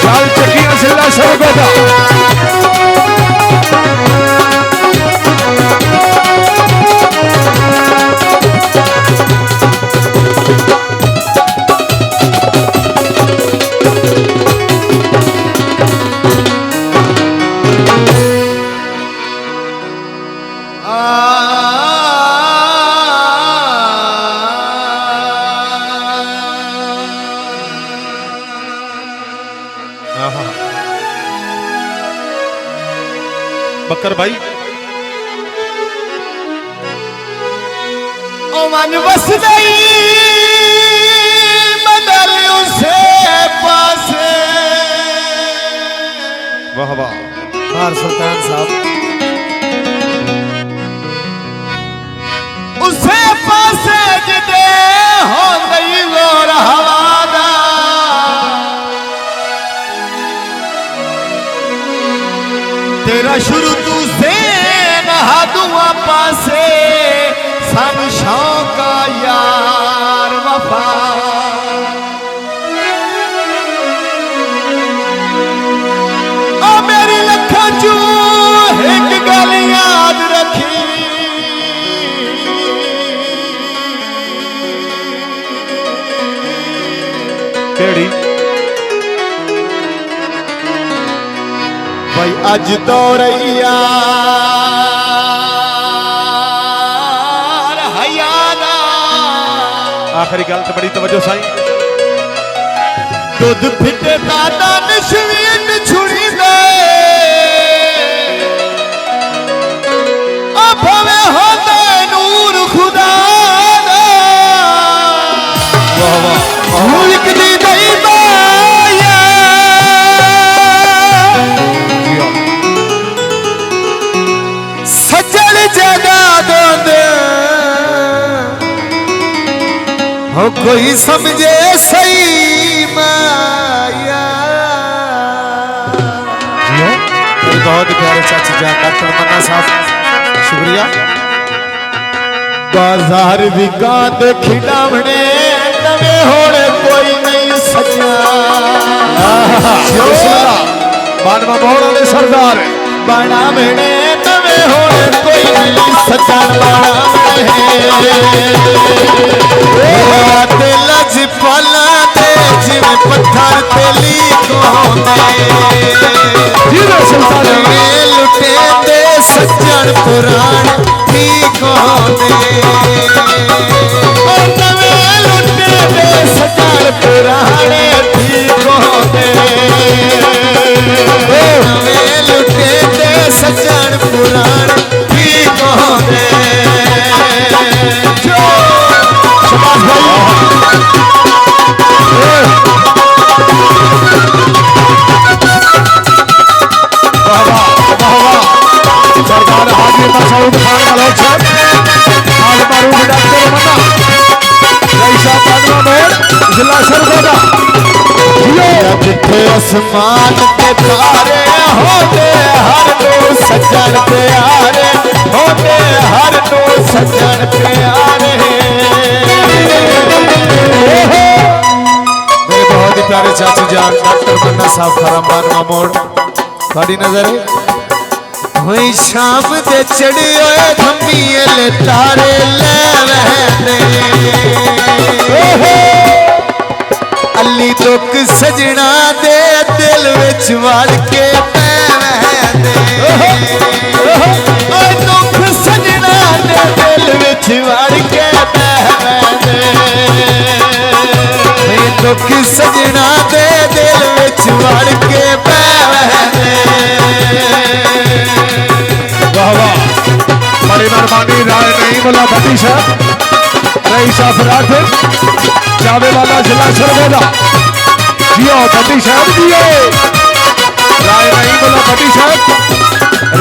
चाल चकिया जिला सरगोदा बकर भाई ओ मन बस गई बदल उसे पासे। वाह वाह बार सुल्तान साहब उसे पासे जिदे हो गई गोर हवादा तेरा शुरू तू से नहा दुआ पासे सन शौका यार वफा। ओ मेरी लखा चू एक गल याद रखी केड़ी भाई अज तो रैया हयाना आखिरी गल तो बड़ी तवज्जो साईं दुध फिटे दादा नशवीन छुड़ी दे भवे होते नूर खुदा दा। वाह वाह मुल्क दी दई माया सजल जगा दे हो कोई समझे सही माया। बहुत प्यारे चाची जान डॉक्टर मन्ना साहब शुक्रिया। बाजार विकात खिलावने नवे होने कोई नहीं सजा मानवा मोहन वाले सरदार बना मेने नवे होने कोई नहीं सजा लज पाला दे जिमें पत्थर तेली लुटे दे सज्जन पुराण ठीक होने नवे लुटे दे सज्जन पुराने ठीक होने नवे लुटे दे सज्जन पुराण ठीक होने। सरदार हाजी मसूद खान मलोक साहब आज मारूफ डॉक्टर मन्ना रईसा पानवा मोड़ जिला सरगोदा जिथे आसमान के तारे होते हर दो सज्जन प्यारे होते हर दो सज्जन प्यारे। मेरे बहुत ही प्यारे चाची जान डॉक्टर मन्ना साहब खराम मानवा मोड़ थोड़ी नजर है हुई शाम दे चढ़ी होए धम्मीए तारे ले अली दुख सजना दे दिल विच वड़ के दुख सजना दे दिल विच वड़ के दुख सजना दे दिल विच वड़ के वाह वाह बड़ी मेहरबानी राय नहीं बोला भट्टी साहब रईसा फरार जावे वाला जिला सरगोदा जियो भट्टी साहब जियो राय नहीं बोला भट्टी साहब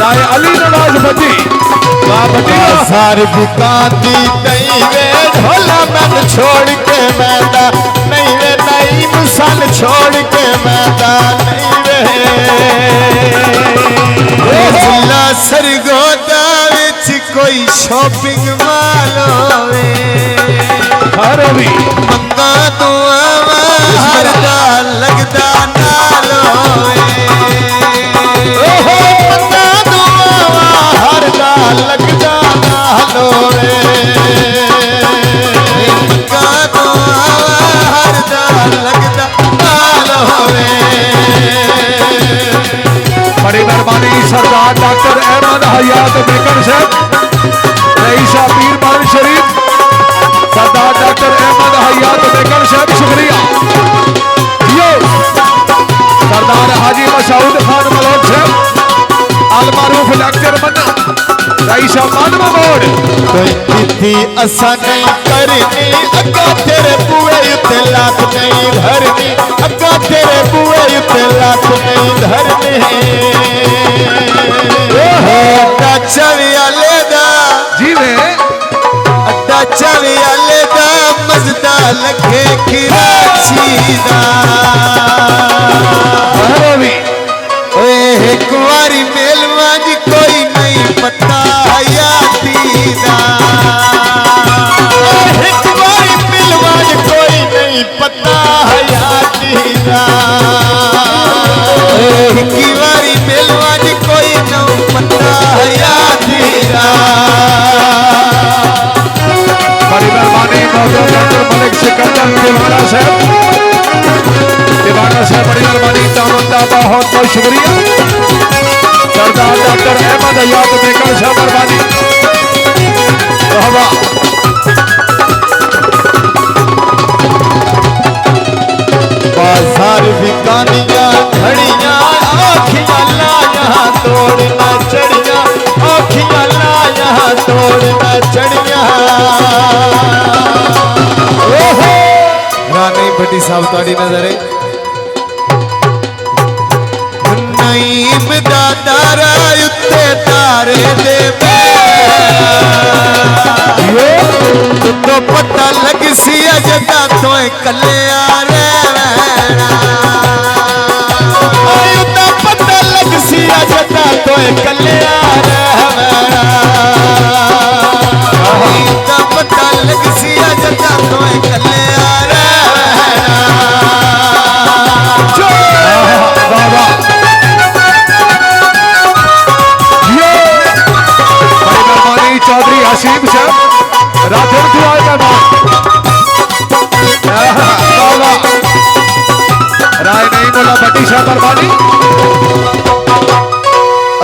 राय अली नवाज भट्टी वाह भट्टी सारी बुकाती नहीं वे ढोला मन छोड़ के मैदा नहीं वे नहीं मुसन छोड़ के मैदा नहीं वे जिला सरगोदा विच कोई शॉपिंग माल होवे हर भी मंगा तो हर दा लगदा नाल सरदार डॉक्टर अहमद हयात बेकर साहब रईसा पीर बार शरीफ सरदार डॉक्टर अहमद हयात बेकर साहब शुक्रिया यो सरदार हाजी मसूद खान मलोक साहब अलमारूफ डॉक्टर मन्ना रईसा मानवा मोड़ कोई तिथि असा नहीं करनी अगा तेरे बुए उत्ते लात नहीं धरनी अगा तेरे बुए उत्ते लात नहीं धरनी अड्डा चवियाले दा जी में अड्डा चवियाले दा मजदा लखे खिराची दा भी ओए एक बारी मेलवाज कोई नहीं पता हयाती दा एक बारी मेलवाज कोई नहीं पता हयाती दा एक बारी मेलवाज कोई नहीं पता हयाती दा बड़ी मेहरबानी मौजूद डॉक्टर मलिक सिकंदर दिवाना साहब बड़ी मेहरबानी तामंदा बहुत बहुत शुक्रिया सरदार डॉक्टर अहमद हयात बेकर साहब मेहरबानी बाजार बिकानिया घड़िया आखियां लाया तोड़ना चढ़िया आखियां लाया तोड़ना चढ़िया रानी भट्टी साहब ताड़ी नजर है नईम दादारा उत्ते तारे दे तो पता लग सी अजदा तो कले आ तो पता लग सी अजदा तो कले तो पता लग सी अजदा तो कले चौधरी हसीब साहब राठौर दुआ का राय नहीं बोला बटी साहब मेहरबानी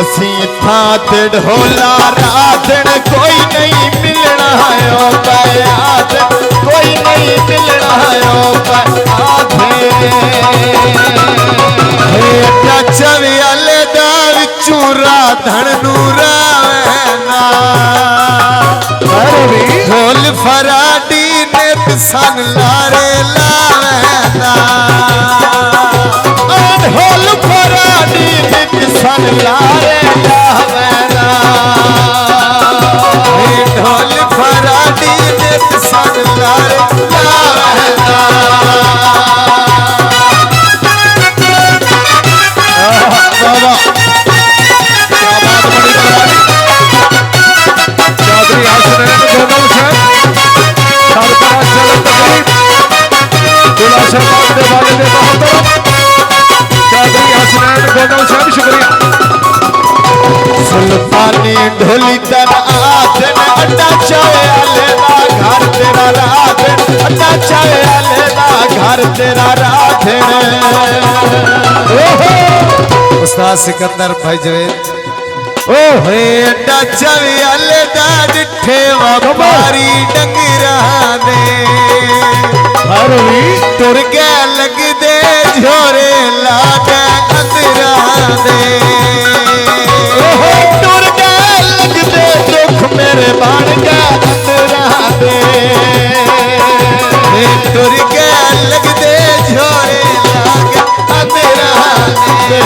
असी थात ढोला राधन कोई नहीं मिलना है बयाद कोई नहीं मिलना है चवियाले दा विचू राधन नूरा ढोल फराडी ने सन लारे लावेना ढोल फराडी ने सन लारे लावेना ढोल फराडी ने सन लारे लावेना चौधरी हसनैन गोदम साहब सरकार चलन तकरीब दूल्हा शहबाज दे वालिद मोहतरम चौधरी हसनैन गोदम साहब शुक्रिया सुल्तानी ढोली तर आदन अड्डा चावे आलेदा घर तेरा राधन अड्डा चावे आलेदा घर तेरा राधन उस्ताद सिकंदर भाई जवेद ओ हे अड्डा चावे आलेदा डिठे व्यापारी डंगरा दे हरवी तुर के लग दे झोरे लागे अंदरा दे तुर के लग दे दुख मेरे बन के अंदरा दे तुर के लग दे झोरे लागे अंदरा दे